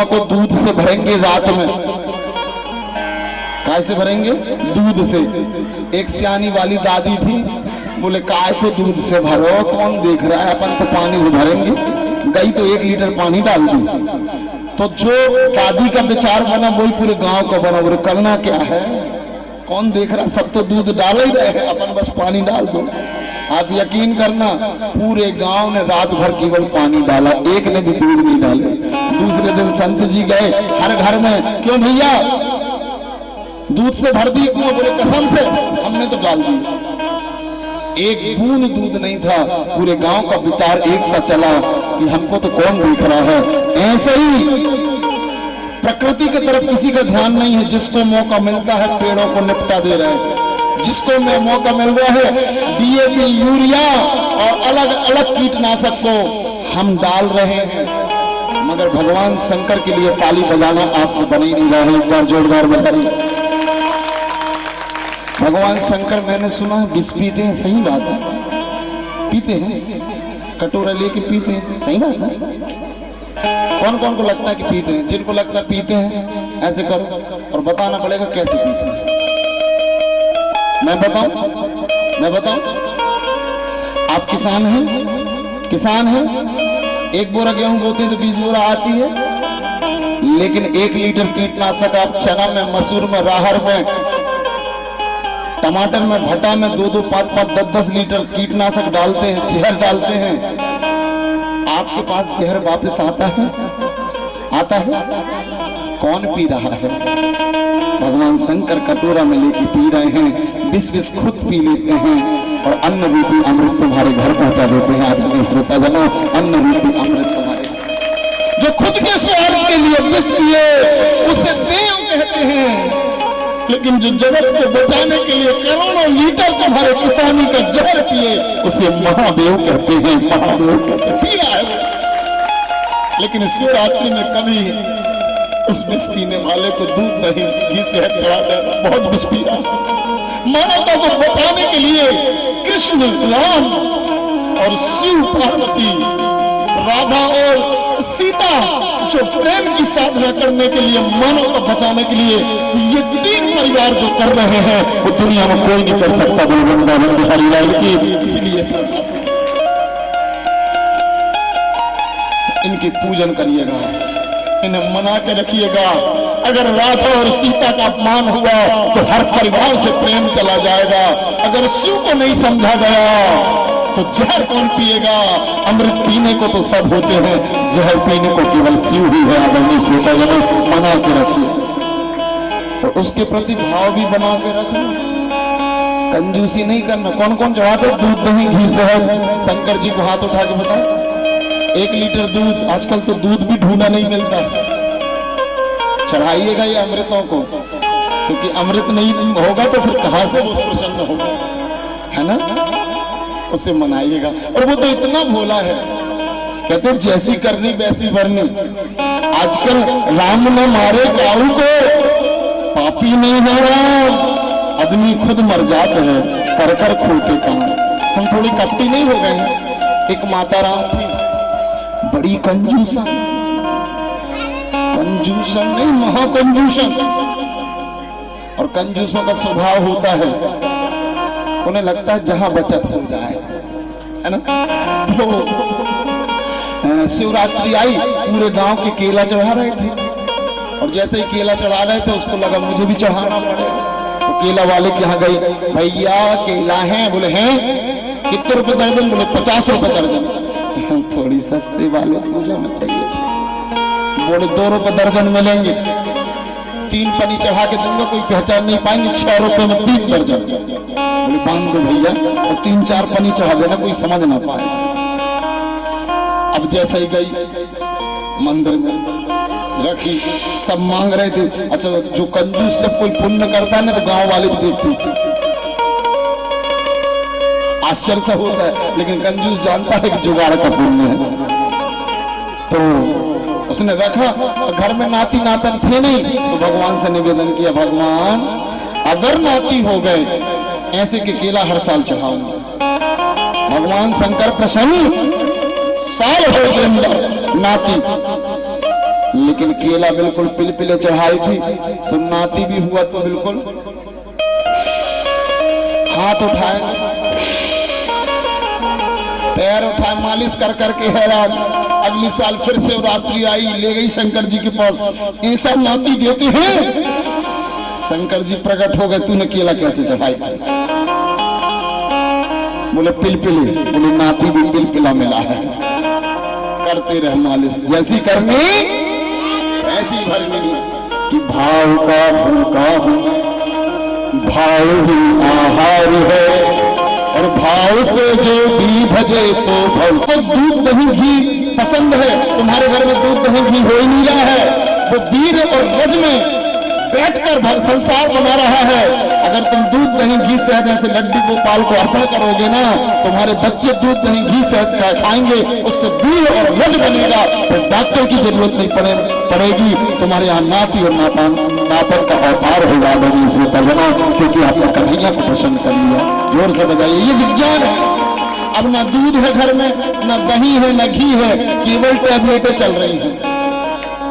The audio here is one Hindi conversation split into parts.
को दूध से भरेंगे रात में। कैसे भरेंगे? दूध से। एक सियानी वाली दादी थी, बोले काय को दूध से भरो, कौन देख रहा है, अपन तो पानी से भरेंगे। गई तो 1 लीटर पानी डाल दी। तो जो दादी का विचार बना वही पूरे गांव का बना। बोले करना क्या है, कौन देख रहा, सब तो दूध डाल ही रहे हैं, अपन बस पानी डाल दो। आप यकीन करना, पूरे गांव ने रात भर केवल पानी डाला, एक ने भी दूध नहीं डाले। दूसरे दिन संत जी गए हर घर में, क्यों भैया दूध से भर दी कुआं? बोले कसम से हमने तो डाल दी। एक बूंद दूध नहीं था। पूरे गांव का विचार एक सा चला कि हमको तो कौन देख रहा है। ऐसे ही प्रकृति की तरफ किसी का ध्यान नहीं है। जिसको मौका मिलता है पेड़ों को निपटा दे रहा है। जिसको में मौका मिल रहा है डीएपी, यूरिया और अलग अलग कीटनाशक को हम डाल रहे हैं। मगर भगवान शंकर के लिए ताली बजाना आपसे बन ही नहीं रहा है। एक बार जोरदार बताइए। भगवान शंकर, मैंने सुना है विष पीते हैं, सही बात है, पीते हैं, कटोरा लेके पीते हैं, सही बात है। कौन कौन को लगता है कि पीते हैं? जिनको लगता है पीते हैं ऐसे करो और बताना पड़ेगा कैसे पीते हैं। मैं बताऊं? आप किसान हैं, 1 बोरा गेहूं बोते हैं तो 20 बोरा आती है। लेकिन 1 लीटर कीटनाशक आप चना में, मसूर में, राहर में, टमाटर में, भट्टा में 2-2, 5-5, 10-10 लीटर कीटनाशक डालते हैं, जहर डालते हैं। आपके पास जहर वापस आता है? कौन पी रहा है? भगवान शंकर कटोरा में लेके पी रहे हैं, विष खुद पी लेते हैं और अन्न रूपी अमृत तुम्हारे घर पहुंचा देते हैं। आज हमें श्रोता जनो, अन्न रूपी अमृत तुम्हारे, जो खुद के स्वार्थ के लिए विष पिए उसे देव कहते हैं। लेकिन जो जगत को बचाने के लिए करोड़ों लीटर तुम्हारे किसानी का जहर पिए उसे महादेव कहते हैं। महादेव कहते हैं, पी रहा है। लेकिन शिवरात्रि में कभी उस विष पीने वाले को दूध दही घी से चढ़ा देना, बहुत विष पी रहा। मानवता को बचाने के लिए कृष्ण, राम और शिव, पार्वती, राधा और सीता जो प्रेम की साधना करने के लिए, मानवता बचाने के लिए ये 3 परिवार जो कर रहे हैं वो दुनिया में कोई नहीं कर सकता। वृंदावन बिहारी लाल की, इसलिए इनकी पूजन करिएगा, इन्हें मना के रखिएगा। अगर राधा और सीता का अपमान हुआ तो हर परिवार से प्रेम चला जाएगा। अगर शिव को नहीं समझा गया तो जहर कौन पिएगा? अमृत पीने को तो सब होते हैं, जहर पीने को केवल शिव ही है। अगर श्रोता जन मना के रखिए तो उसके प्रति भाव भी बना के रखना, कंजूसी नहीं करना। कौन कौन चढ़ाते दूध दही घी से है? शंकर जी को हाथ उठा के बताओ। 1 लीटर दूध, आजकल तो दूध भी ढूंढा नहीं मिलता। चढ़ाइएगा ये अमृतों को, क्योंकि अमृत नहीं होगा तो फिर कहां से वो प्रसन्न होगा, है ना? उसे मनाइएगा। और वो तो इतना भोला है, कहते हैं जैसी करनी वैसी भरनी। आजकल राम ने मारे काऊ को, पापी नहीं है राम, आदमी खुद मर जाते हैं कर कर खोटे काम। हम थोड़ी कपटी नहीं हो गए? एक माता राम थी, बड़ी कंजूसन नहीं, महाकंजूसन। और कंजूसों का स्वभाव होता है, उन्हें लगता है जहां बचत हो जाए, है ना? तो शिवरात्रि आई, पूरे गांव के केला चढ़ा रहे थे और जैसे ही केला चढ़ा रहे थे उसको लगा मुझे भी चढ़ाना पड़ेगा। तो केला वाले के यहाँ गई, भैया केला है? बोले हैं। कितने रुपए दर्जन? बोले 50 रुपए दर्जन। थोड़ी सस्ते वाले पूजा में चाहिए थे। बोले 2 रुपए दर्जन मिलेंगे, 3 पनी चढ़ा के दूंगा, कोई पहचान नहीं पाएंगे। 6 रुपए में 3 दर्जन। बोले बांध दो भैया और 3-4 पनी चढ़ा देना, कोई समझ ना पाए। अब जैसे ही गई मंदिर में रखी, सब मांग रहे थे। अच्छा, जो कंजूस जब कोई पुण्य करता है ना तो गांव वाले भी देखते, आश्चर्य सा होता है। लेकिन कंजूस जानता है कि जुगाड़ का पुण्य है, तो उसने रखा। घर में नाती नातन थे नहीं, तो भगवान से निवेदन किया, भगवान अगर नाती हो गए ऐसे के केला हर साल चढ़ाऊंगा। भगवान शंकर प्रसन्न, साल हो गए नाती, लेकिन केला बिल्कुल पिलपिले चढ़ाई थी तो नाती भी हुआ तो बिल्कुल हाथ उठाए, पैर उठाए, मालिश कर करके हैरान। अगली साल फिर से रात्रि आई, ले गई शंकर जी के पास, ऐसा नाती देते हैं। शंकर जी प्रकट हो गए, तूने केला कैसे चढ़ाई? बोले पिलपिले। बोले नाती भी पिलपिला मिला है। करते रहे मालिश, जैसी करनी ऐसी भरनी। कि भाव का भूखा हूं, भाव ही आहार है, और भाव से जो भी भजे तो भाव। तो दूध दही घी पसंद है, तुम्हारे घर में दूध दही घी हो ही नहीं रहा है। वो वीर और रज में बैठकर संसार बना रहा है। अगर तुम दूध दही घी शहद जैसे लड्डू गोपाल को अर्पण करोगे ना, तुम्हारे बच्चे दूध दही घी शहद खाएंगे, उससे वीर और रज बनेगा। फिर डॉक्टर की जरूरत नहीं पड़ेगी। तुम्हारे यहाँ नाती और नापन का अवतार होगा इसमें तर्जमा, क्योंकि आपने कन्हैया को प्रसन्न कर लिया। जोर से बजाइए, ये विज्ञान है। अब ना दूध है घर में, ना दही है, ना घी है, केवल टैबलेटें चल रही हैं।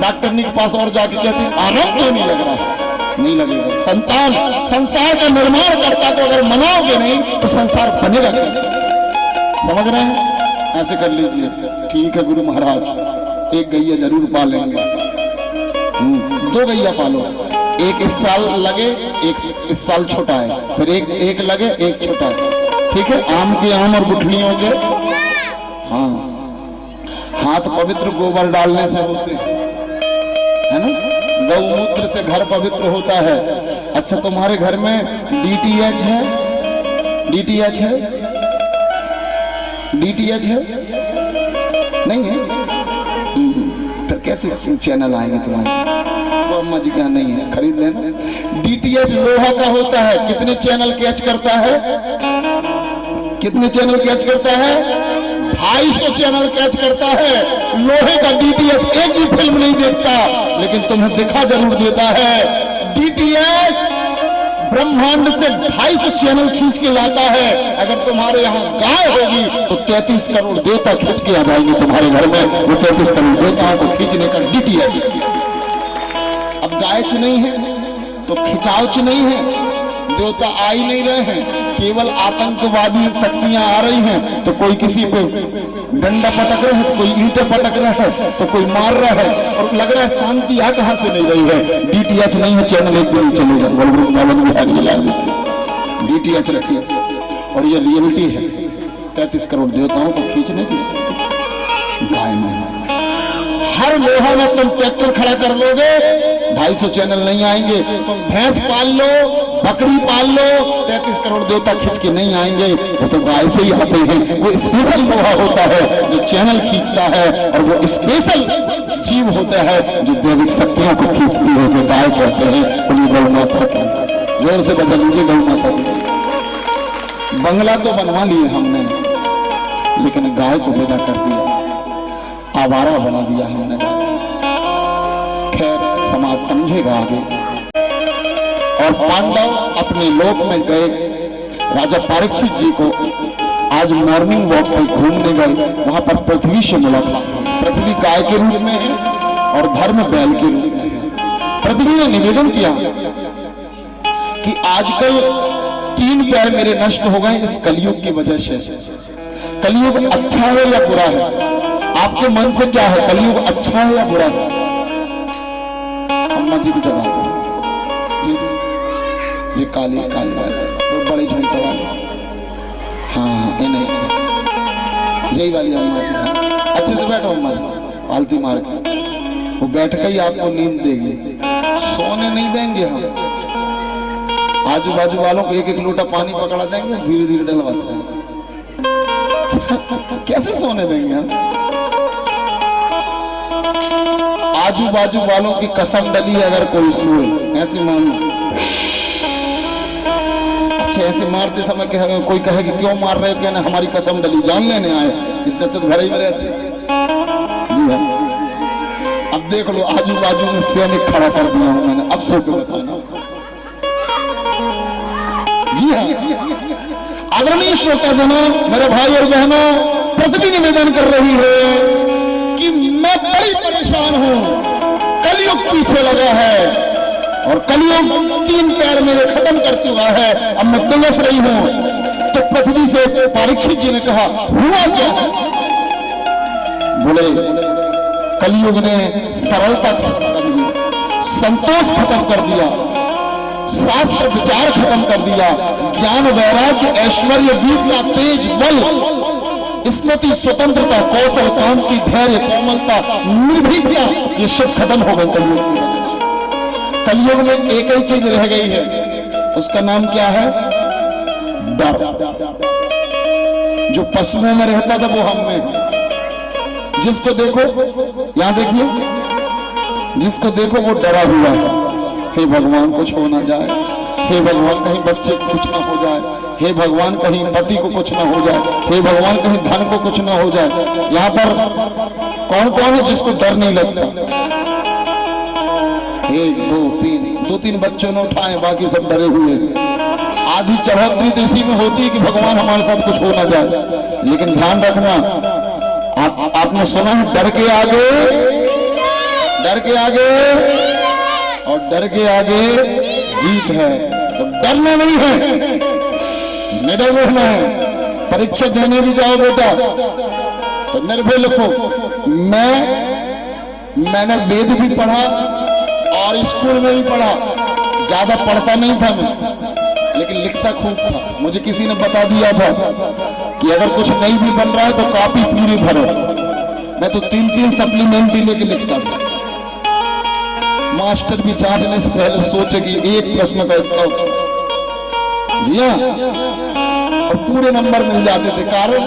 डॉक्टर के पास और जाके कहते हैं आराम तो नहीं लग रहा है। नहीं लगेगा। संतान संसार का निर्माण करता, तो अगर मनाओगे नहीं तो संसार बनेगा कैसे? समझ रहे हैं? ऐसे कर लीजिए। ठीक है गुरु महाराज, एक गैया जरूर पालेंगे। 2 गैया पालो, एक इस साल लगे, एक इस साल छोटा है, फिर एक लगे, एक छोटा है। ठीक है, आम के आम और गुठलियों के हाँ। हाथ पवित्र गोबर डालने से होते हैं, है ना? गौमूत्र से घर पवित्र होता है। अच्छा, तुम्हारे घर में डीटीएच है? डीटीएच है? डीटीएच है? नहीं है? फिर कैसे चैनल आएंगे तुम्हारे? वो अम्मा जी क्या नहीं है, खरीद लेना। डीटीएच लोहा का होता है। कितने चैनल कैच करता है? कितने चैनल कैच करता है? 250 चैनल कैच करता है। लोहे का डीटीएच एक भी फिल्म नहीं देखता, लेकिन तुम्हें दिखा जरूर देता है। डीटीएच ब्रह्मांड से 250 चैनल खींच के लाता है। अगर तुम्हारे यहाँ गाय होगी तो 33 करोड़ देवता खींच के आ जाएंगे तुम्हारे घर में। वो 33 करोड़ देवताओं को खींचने का डीटीएच। अब गाय च नहीं है तो खिंचाव च नहीं है, देवता आ ही नहीं रहे हैं। केवल आतंकवादी शक्तियां आ रही हैं, तो कोई किसी पे डंडा पटक रहा है, तो कोई ईंटें पटक रहा है, तो कोई मार रहा है, और लग रहा है शांति आ कहां से नहीं रही है। डीटीएच नहीं है, चैनल एक भी नहीं चलेगा। डीटीएच रखिए, और ये रियलिटी है। 33 करोड़ देवताओं को खींचने की गाय में हर लोहा में तुम ट्रैक्टर खड़ा कर लोगे, 250 चैनल नहीं आएंगे। तुम भैंस पाल लो, बकरी पाल लो, 33 करोड़ देवता खींच के नहीं आएंगे। वो तो गाय से ही आते हैं। वो स्पेशल लोहा होता है जो चैनल खींचता है, और वो स्पेशल जीव होता है जो दैविक शक्तियों को खींचती है। उसे गाय कहते हैं। बोलिए गौ माता की। जोर से बता लीजिए गौ माता की। बंगला तो बनवा लिए हमने, लेकिन गाय को विदा कर दिया, आवारा बना दिया हमने। खैर, समाज समझेगा आगे। और पांडव अपने लोक में गए। राजा परीक्षित जी को आज मॉर्निंग वॉक पे घूमने गए। वहां पर पृथ्वी से मुलाकात। पृथ्वी गाय के रूप में है और धर्म बैल के रूप में है। पृथ्वी ने निवेदन किया कि आजकल 3 पैर मेरे नष्ट हो गए इस कलयुग की वजह से। कलयुग अच्छा है या बुरा है? आपके मन से क्या है? कलयुग अच्छा है या बुरा है? अम्मा जी को जवाब दो। जी जी जी, काली वाले, वो बड़े झुमके वाले। हाँ, ये नहीं, जय वाली अम्मा जी। अच्छे से बैठो अम्मा जी, पालती मार के। वो बैठ के ही आपको नींद देगी, सोने नहीं देंगे हम। आजू बाजू वालों को 1-1 लोटा पानी पकड़ा देंगे, धीरे धीरे डलवाते हैं। कैसे सोने देंगे हम? आजू बाजू वालों की कसम डली है, अगर कोई सोए ऐसे मानो। अच्छा, ऐसे मारते समय कहे, कोई कहे कि क्यों मार रहे हो? कहना हमारी कसम डली, जान लेने आए, इससे अच्छा घर ही में रहते। जी हाँ, अब देख लो, आजू बाजू में सैनिक खड़ा कर दिया हूं मैंने। अब सो के बताना। जी हाँ, आदरणीय श्रोताजनों, मेरे भाई और बहनों, पृथ्वी निवेदन कर रही है कि मैं बड़ी परेशान हूं। होने लगा है और कलयुग 3 पैर मेरे खत्म कर चुका है, अब मैं तलस रही हूं। तो पृथ्वी से परीक्षित जी ने कहा हुआ क्या? बोले कलयुग ने सरलता खत्म कर दी, संतोष खत्म कर दिया, शास्त्र विचार खत्म कर दिया, ज्ञान वैराग्य ऐश्वर्य विद्या तेज बल स्मृति स्वतंत्रता कौशल कांति धैर्य कोमलता निर्भीकता ये सब खत्म हो गए कलयुग की वजह से। कलयुग में एक ही चीज रह गई है, उसका नाम क्या है? डर। जो पशुओं में रहता था वो हम में है। जिसको देखो, यहां देखिए, जिसको देखो वो डरा हुआ है। हे भगवान कुछ हो ना जाए, हे भगवान कहीं बच्चे को कुछ ना हो जाए, हे भगवान कहीं पति को कुछ ना हो जाए, हे भगवान कहीं धन को कुछ ना हो जाए। यहाँ पर कौन कौन है जिसको डर नहीं लगता? 1 2 3 बच्चों ने उठाए, बाकी सब डरे हुए हैं। आधी चढ़ोतरी तो इसी में होती है कि भगवान हमारे साथ कुछ हो ना जाए। लेकिन ध्यान रखना, आपने सुना है डर के आगे और डर के आगे जीत है। तो डरना नहीं है, निडर रहना है। परीक्षा देने भी जाओ बेटा तो निर्भय लिखो। मैंने वेद भी पढ़ा और स्कूल में भी पढ़ा, ज्यादा पढ़ता नहीं था मैं, लेकिन लिखता खूब था। मुझे किसी ने बता दिया था कि अगर कुछ नहीं भी बन रहा है तो कॉपी पूरी भरो। मैं तो 3 सप्लीमेंट भी लेके लिखता था। मास्टर भी जांचने से पहले सोचे कि एक प्रश्न का उत्तर जी हाँ, और पूरे नंबर मिल जाते थे। कारण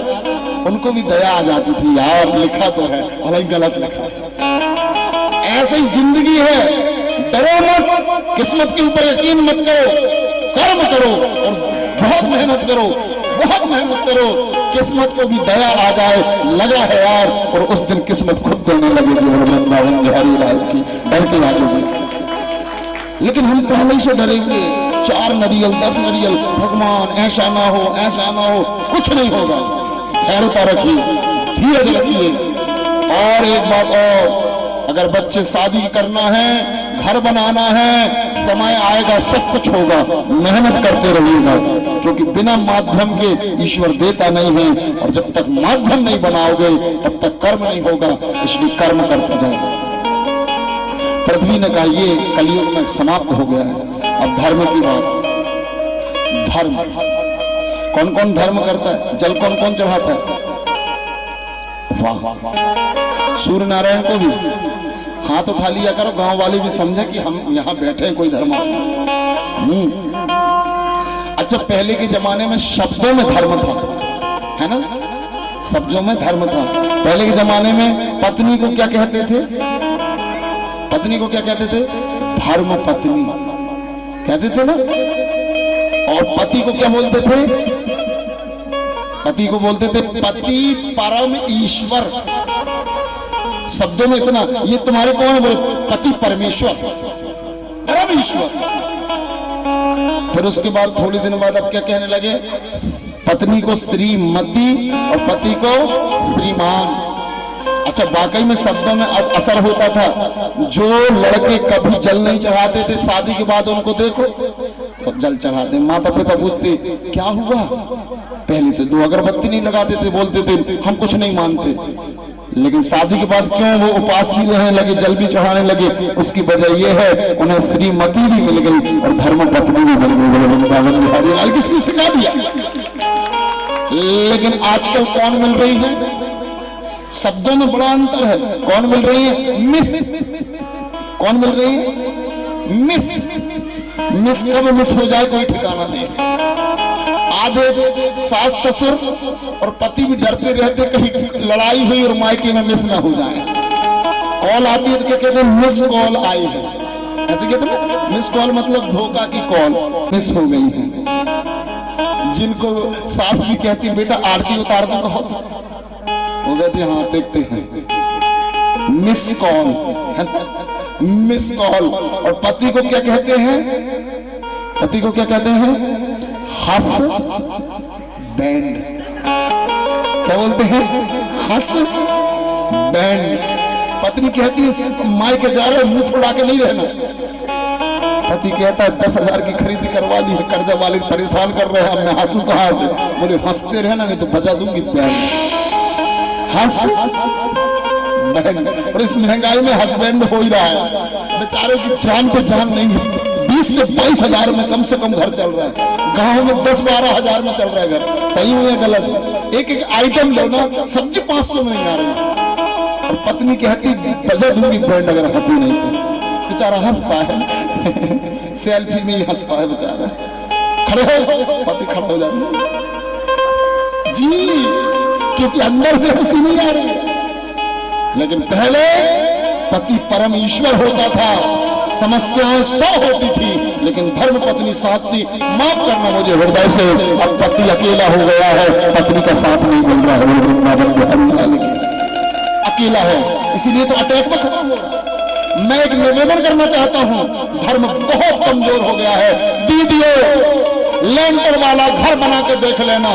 उनको भी दया आ जाती थी, यार लिखा तो है भले गलत लिखा। ऐसे ही जिंदगी है, डरो मत, किस्मत के ऊपर यकीन मत करो, कर्म करो और बहुत मेहनत करो, बहुत मेहनत करो। किस्मत को भी दया आ जाए, लगा है यार, और उस दिन किस्मत खुद देने लगेगी वृंदावन बिहारी लाल की। डर के आगे जी, लेकिन हम पहले ही से डरे हुए, 4 नारियल 10 नारियल, भगवान ऐसा ना हो, ऐसा ना हो, कुछ नहीं होगा। धैर्यता रखिए, धीरज रखिए। और एक बात और, अगर बच्चे शादी करना है, घर बनाना है, समय आएगा सब कुछ होगा, मेहनत करते रहिएगा, क्योंकि बिना माध्यम के ईश्वर देता नहीं है। और जब तक माध्यम नहीं बनाओगे तब तक कर्म नहीं होगा, इसलिए कर्म करते जाए। पृथ्वी ने कहा ये कलयुग में समाप्त हो गया है। अब धर्म की बात। धर्म कौन कौन धर्म करता है? जल कौन कौन चढ़ाता है? वाह, सूर्य नारायण को भी हाथ उठा लिया करो, गांव वाले भी समझे कि हम यहाँ बैठे हैं कोई धर्म। अच्छा, पहले के जमाने में शब्दों में धर्म था, है ना? शब्दों में धर्म था। पहले के जमाने में पत्नी को क्या कहते थे? पत्नी को क्या कहते थे? धर्म पत्नी कहते थे ना। और पति को क्या बोलते थे? पति को बोलते थे पति परम ईश्वर। शब्दों में इतना, ये तुम्हारे कौन है? बोले पति परमेश्वर, परम ईश्वर। फिर उसके बाद थोड़ी दिन बाद अब क्या कहने लगे? पत्नी को श्रीमती और पति को श्रीमान। अच्छा, वाकई में शब्दों में असर होता था। जो लड़के कभी जल नहीं चढ़ाते थे, शादी के बाद उनको देखो तो जल चढ़ाते। माता पिता पूछते क्या हुआ? पहले तो 2 अगरबत्ती नहीं लगाते थे, बोलते थे हम कुछ नहीं मानते। लेकिन शादी के बाद क्यों वो उपास भी रहने लगे, जल भी चढ़ाने लगे? उसकी वजह यह है उन्हें श्रीमती भी मिल गई और धर्म पत्नी भी मिल गई। वृंदावन बिहारी लाल किसने सिखा दिया? लेकिन आजकल कौन मिल रही है? शब्दों में बड़ा अंतर है। कौन मिल रही है? मिस। कौन मिल रही है? मिस। मिस कब मिस हो जाए कोई ठिकाना नहीं। आधे सास ससुर और पति भी डरते रहते कहीं लड़ाई हुई और मायके में मिस ना हो जाए। कॉल आती है तो क्या कहते हैं? मिस कॉल आई है, ऐसे कहते हैं। मिस कॉल मतलब धोखा की कॉल मिस हो गई है। जिनको सास भी कहती है बेटा आरती उतार दो, कहो तो वो कहते हाँ देखते हैं। Miss call, miss call. और पति को क्या कहते हैं? पति को क्या कहते हैं? हस बैंड। क्या बोलते हैं? हस बैंड। पत्नी कहती है माई के जा रहे मुंह फुला के नहीं रहना। पति कहता है 10,000 की खरीदी करवा ली है, कर्जा वाले परेशान कर रहे हैं, मैं हंसू कहाँ से? बोले हंसते रहना नहीं तो बजा दूंगी बहन। हंस बहन, और इस महंगाई में हस्बैंड हो ही रहा है, बेचारे की जान पे जान नहीं है। 20 से 22,000 में कम से कम घर चल रहा है, गांव में 10-12,000 में चल रहा है घर। सही हुई है गलत? एक आइटम लो ना, सब्जी 500 में नहीं आ रही, और पत्नी कहती बजा दूंगी बैंड अगर हंसी नहीं तो। बेचारा हंसता है सेल्फी में ही हंसता है बेचारा। खड़े हो, पति खड़ा हो जाता है जी, क्योंकि अंदर से हंसी नहीं आ रही है। लेकिन पहले पति परम ईश्वर होता था, समस्याएं 100 होती थी, लेकिन धर्म पत्नी साथ थी। माफ करना मुझे हृदय से, अब पति अकेला हो गया है, पत्नी का साथ नहीं मिल रहा है, लेकिन अकेला है, इसीलिए तो अटैक में खत्म हो रहा है। मैं एक निवेदन करना चाहता हूं, धर्म बहुत कमजोर हो गया है। वीडियो लेंटर वाला घर बना के देख लेना,